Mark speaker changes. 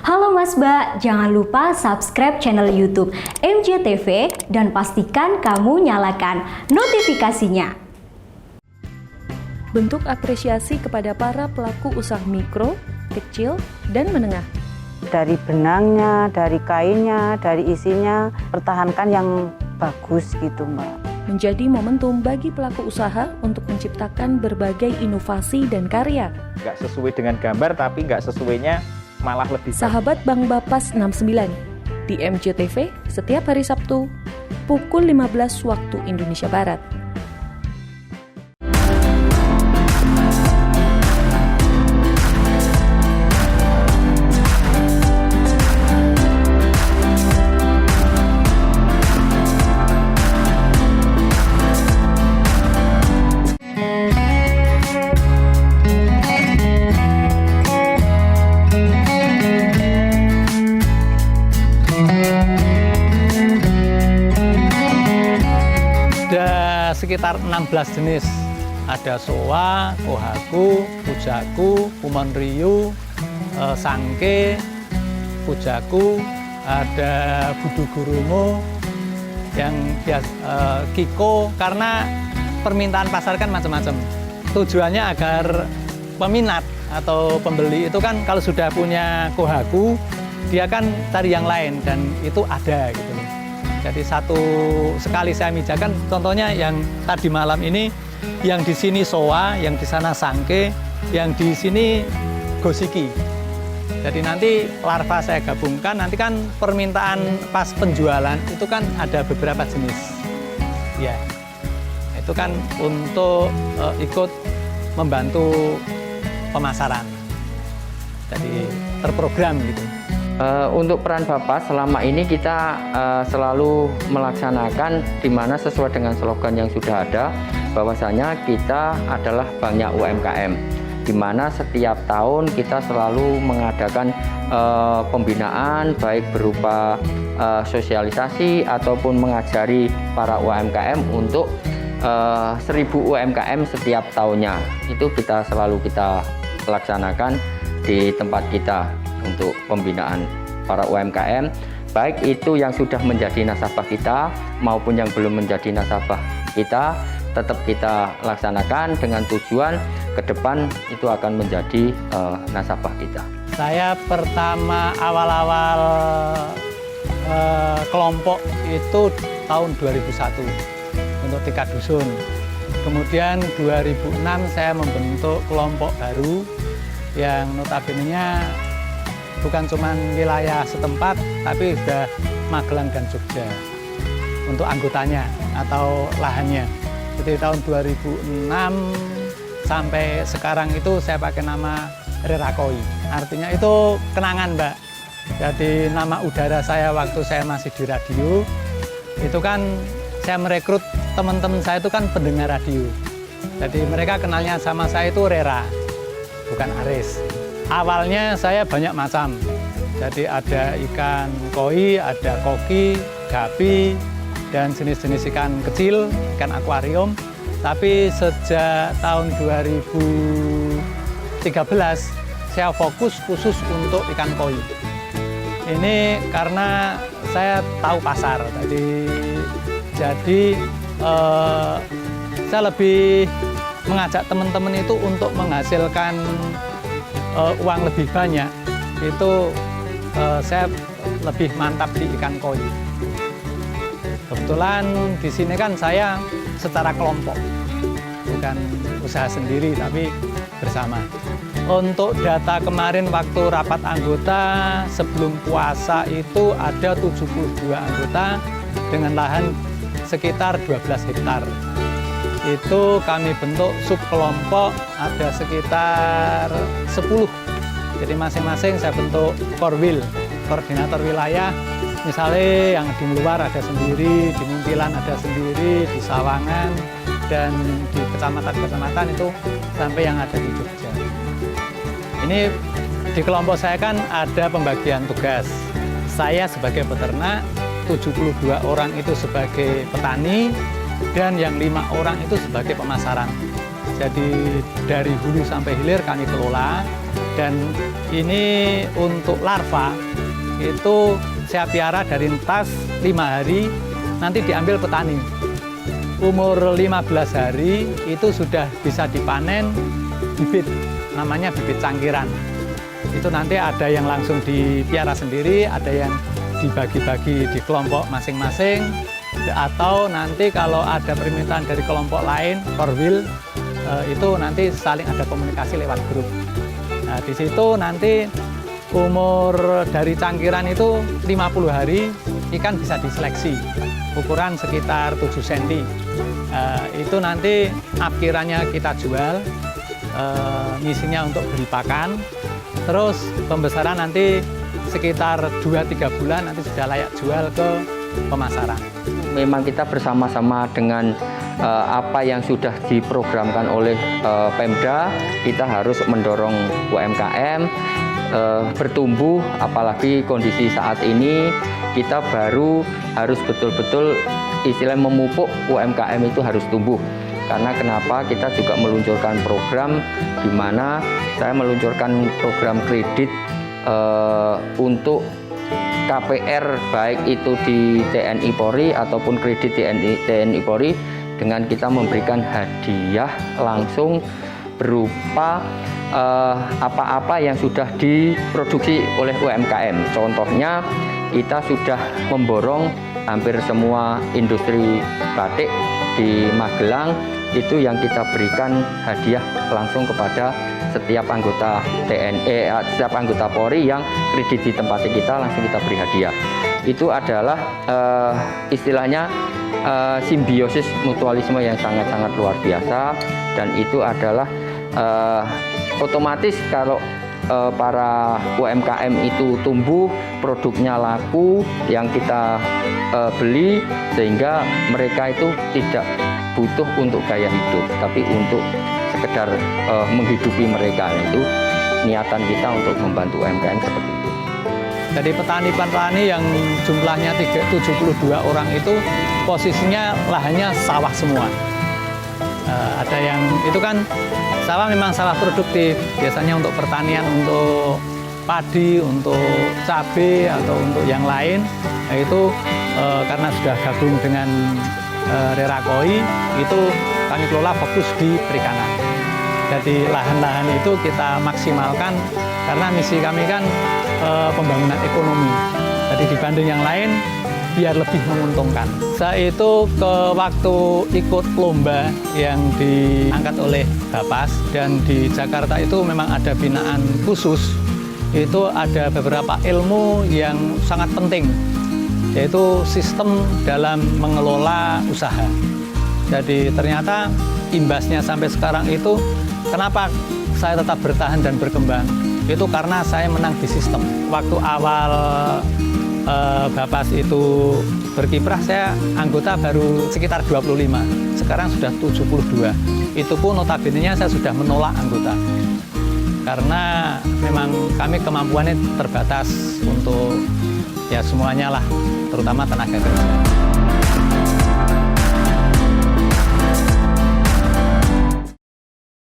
Speaker 1: Halo Mas Mbak, jangan lupa subscribe channel YouTube MJTV dan pastikan kamu nyalakan notifikasinya.
Speaker 2: Bentuk apresiasi kepada para pelaku usaha mikro, kecil, dan menengah.
Speaker 3: Dari benangnya, dari kainnya, dari isinya, pertahankan yang bagus gitu Mbak.
Speaker 2: Menjadi momentum bagi pelaku usaha untuk menciptakan berbagai inovasi dan karya.
Speaker 4: Nggak sesuai dengan gambar, tapi nggak sesuainya malah lebih bagus.
Speaker 2: Sahabat Bang Bapas 69 di MJTV setiap hari Sabtu pukul 15 waktu Indonesia Barat.
Speaker 5: Ada sekitar 16 jenis. Ada soa, kohaku, pujaku, kumonryu, sangke, pujaku, ada budugurumo, yang biasa kiko, karena permintaan pasar kan macam-macam. Tujuannya agar peminat atau pembeli itu kan kalau sudah punya kohaku, dia kan cari yang lain dan itu ada gitu loh. Jadi satu sekali saya mijakan, contohnya yang tadi malam ini, yang di sini soa, yang di sana sangke, yang di sini gosiki. Jadi nanti larva saya gabungkan, nanti kan permintaan pas penjualan itu kan ada beberapa jenis. Ya, itu kan untuk ikut membantu pemasaran. Jadi terprogram gitu.
Speaker 6: Untuk peran Bapas selama ini kita selalu melaksanakan di mana sesuai dengan slogan yang sudah ada, bahwasanya kita adalah banknya UMKM, di mana setiap tahun kita selalu mengadakan pembinaan baik berupa sosialisasi ataupun mengajari para UMKM untuk 1000 UMKM setiap tahunnya. Itu selalu kita laksanakan di tempat kita untuk pembinaan para UMKM, baik itu yang sudah menjadi nasabah kita maupun yang belum menjadi nasabah kita, tetap kita laksanakan dengan tujuan ke depan itu akan menjadi nasabah kita.
Speaker 5: Saya pertama awal-awal kelompok itu tahun 2001 untuk tingkat dusun. Kemudian 2006 saya membentuk kelompok baru yang notabene-nya bukan cuma wilayah setempat, tapi sudah Magelang dan Jogja untuk anggotanya atau lahannya. Jadi tahun 2006 sampai sekarang itu saya pakai nama Rerakoi. Artinya itu kenangan Mbak. Jadi nama udara saya waktu saya masih di radio, itu kan saya merekrut teman-teman saya itu kan pendengar radio. Jadi mereka kenalnya sama saya itu Rera, bukan Aris. Awalnya saya banyak macam, jadi ada ikan koi, ada koki, gapi, dan jenis-jenis ikan kecil, ikan akuarium. Tapi sejak tahun 2013, saya fokus khusus untuk ikan koi. Ini karena saya tahu pasar, jadi saya lebih mengajak teman-teman itu untuk menghasilkan uang lebih banyak, itu saya lebih mantap di ikan koi. Kebetulan di sini kan saya secara kelompok, bukan usaha sendiri tapi bersama. Untuk data kemarin waktu rapat anggota sebelum puasa itu ada 72 anggota dengan lahan sekitar 12 hektar. Itu kami bentuk subkelompok ada sekitar 10. Jadi masing-masing saya bentuk korwil, koordinator wilayah. Misalnya yang di luar ada sendiri, di Muntilan ada sendiri, di Sawangan, dan di kecamatan-kecamatan itu sampai yang ada di Jogja. Ini di kelompok saya kan ada pembagian tugas. Saya sebagai peternak, 72 orang itu sebagai petani, dan yang 5 orang itu sebagai pemasaran. Jadi dari hulu sampai hilir kami kelola, Dan ini untuk larva itu saya piara dari netas 5 hari, nanti diambil petani. Umur 15 hari itu sudah bisa dipanen bibit, namanya bibit cangkiran. Itu nanti ada yang langsung dipiara sendiri, ada yang dibagi-bagi di kelompok masing-masing, atau nanti kalau ada permintaan dari kelompok lain, korwil, itu nanti saling ada komunikasi lewat grup. Nah, di situ nanti umur dari cangkiran itu 50 hari ikan bisa diseleksi, ukuran sekitar 7 cm. Itu nanti apkirannya kita jual, misinya untuk beli pakan, terus pembesaran nanti sekitar 2-3 bulan nanti sudah layak jual ke pemasaran.
Speaker 6: Memang kita bersama-sama dengan apa yang sudah diprogramkan oleh Pemda, kita harus mendorong UMKM bertumbuh, apalagi kondisi saat ini kita baru harus betul-betul istilahnya memupuk UMKM itu harus tumbuh. Karena kenapa kita juga meluncurkan program di mana saya meluncurkan program kredit untuk KPR baik itu di TNI Polri ataupun kredit TNI Polri dengan kita memberikan hadiah langsung berupa apa-apa yang sudah diproduksi oleh UMKM. Contohnya kita sudah memborong hampir semua industri batik di Magelang, itu yang kita berikan hadiah langsung kepada setiap anggota TNI, setiap anggota Polri yang kredit di tempat kita langsung kita beri hadiah. Itu adalah istilahnya simbiosis mutualisme yang sangat-sangat luar biasa, dan itu adalah otomatis kalau para UMKM itu tumbuh, produknya laku yang kita beli, sehingga mereka itu tidak butuh untuk gaya hidup, tapi untuk sekedar menghidupi mereka. Itu niatan kita untuk membantu UMKM seperti itu.
Speaker 5: Jadi petani-petani yang jumlahnya 72 orang itu posisinya lahannya sawah semua. Ada yang itu kan sawah memang sawah produktif, biasanya untuk pertanian, untuk padi, untuk cabai atau untuk yang lain. Nah, itu karena sudah gabung dengan Rerakoi, itu kami kelola fokus di perikanan. Jadi lahan-lahan itu kita maksimalkan karena misi kami kan pembangunan ekonomi. Jadi dibanding yang lain biar lebih menguntungkan. Saya itu ke waktu ikut lomba yang diangkat oleh Bapas, dan di Jakarta itu memang ada binaan khusus. Itu ada beberapa ilmu yang sangat penting, yaitu sistem dalam mengelola usaha. Jadi ternyata imbasnya sampai sekarang itu kenapa saya tetap bertahan dan berkembang, itu karena saya menang di sistem. Waktu awal Bapas itu berkiprah, saya anggota baru sekitar 25, sekarang sudah 72. Itu pun notabene-nya saya sudah menolak anggota, karena memang kami kemampuannya terbatas untuk ya semuanya lah, terutama tenaga kerja.